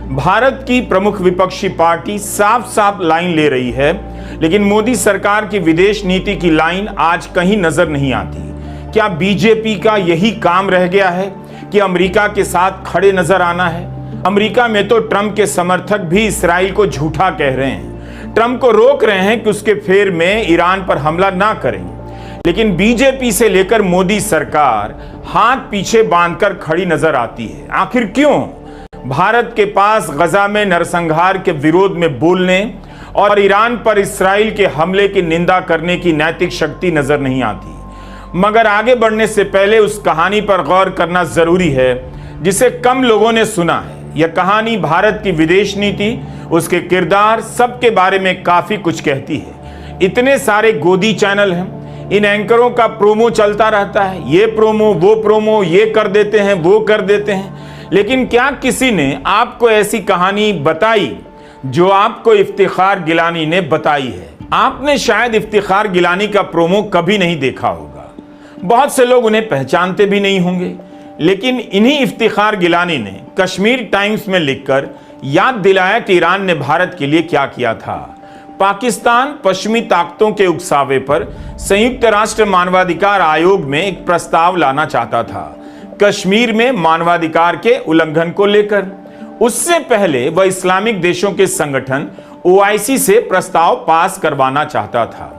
भारत की प्रमुख विपक्षी पार्टी साफ साफ लाइन ले रही है, लेकिन मोदी सरकार की विदेश नीति की लाइन आज कहीं नजर नहीं आती। क्या बीजेपी का यही काम रह गया है कि अमेरिका के साथ खड़े नजर आना है? अमेरिका में तो ट्रंप के समर्थक भी इस्राइल को झूठा कह रहे हैं, ट्रंप को रोक रहे हैं कि उसके फेर में ईरान पर हमला ना करें, लेकिन बीजेपी से लेकर मोदी सरकार हाथ पीछे बांधकर खड़ी नजर आती है। आखिर क्यों? भारत के पास गजा में नरसंहार के विरोध में बोलने और ईरान पर इस्राइल के हमले की निंदा करने की नैतिक शक्ति नजर नहीं आती। मगर आगे बढ़ने से पहले उस कहानी पर गौर करना जरूरी है जिसे कम लोगों ने सुना है। यह कहानी भारत की विदेश नीति, उसके किरदार, सबके बारे में काफी कुछ कहती है। इतने सारे गोदी चैनल हैं, इन एंकरों का प्रोमो चलता रहता है, ये प्रोमो वो प्रोमो, ये कर देते हैं वो कर देते हैं, लेकिन क्या किसी ने आपको ऐसी कहानी बताई जो आपको इफ्तिखार गिलानी ने बताई है? आपने शायद इफ्तिखार गिलानी का प्रोमो कभी नहीं देखा होगा, बहुत से लोग उन्हें पहचानते भी नहीं होंगे, लेकिन इन्हीं इफ्तिखार गिलानी ने कश्मीर टाइम्स में लिखकर याद दिलाया कि ईरान ने भारत के लिए क्या किया था। पाकिस्तान पश्चिमी ताकतों के उकसावे पर संयुक्त राष्ट्र मानवाधिकार आयोग में एक प्रस्ताव लाना चाहता था कश्मीर में मानवाधिकार के उल्लंघन को लेकर। उससे पहले वह इस्लामिक देशों के संगठन ओआईसी से प्रस्ताव पास करवाना चाहता था।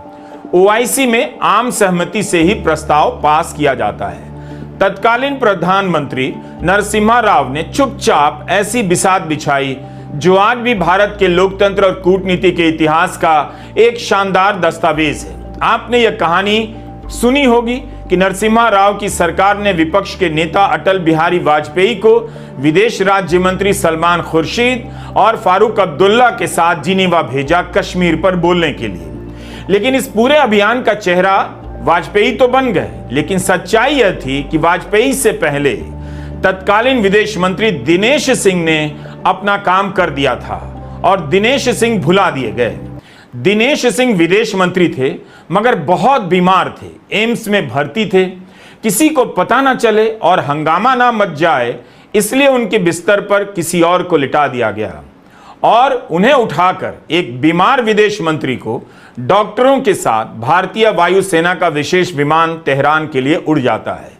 ओआईसी में आम सहमति से ही प्रस्ताव पास किया जाता है। तत्कालीन प्रधानमंत्री नरसिम्हा राव ने चुपचाप ऐसी बिसात बिछाई जो आज भी भारत के लोकतंत्र और कूटनीति के इतिहास का एक शानदार दस्तावेज है। आपने यह कहानी सुनी होगी कि नरसिम्हा राव की सरकार ने विपक्ष के नेता अटल बिहारी वाजपेयी को विदेश राज्य मंत्री सलमान खुर्शीद और फारूक अब्दुल्ला के साथ जिनीवा भेजा कश्मीर पर बोलने के लिए। लेकिन इस पूरे अभियान का चेहरा वाजपेयी तो बन गए, लेकिन सच्चाई यह थी कि वाजपेयी से पहले तत्कालीन विदेश मंत्री दिनेश सिंह ने अपना काम कर दिया था और दिनेश सिंह भुला दिए गए। दिनेश सिंह विदेश मंत्री थे मगर बहुत बीमार थे, एम्स में भर्ती थे। किसी को पता ना चले और हंगामा ना मच जाए, इसलिए उनके बिस्तर पर किसी और को लिटा दिया गया और उन्हें उठाकर एक बीमार विदेश मंत्री को डॉक्टरों के साथ भारतीय वायुसेना का विशेष विमान तेहरान के लिए उड़ जाता है।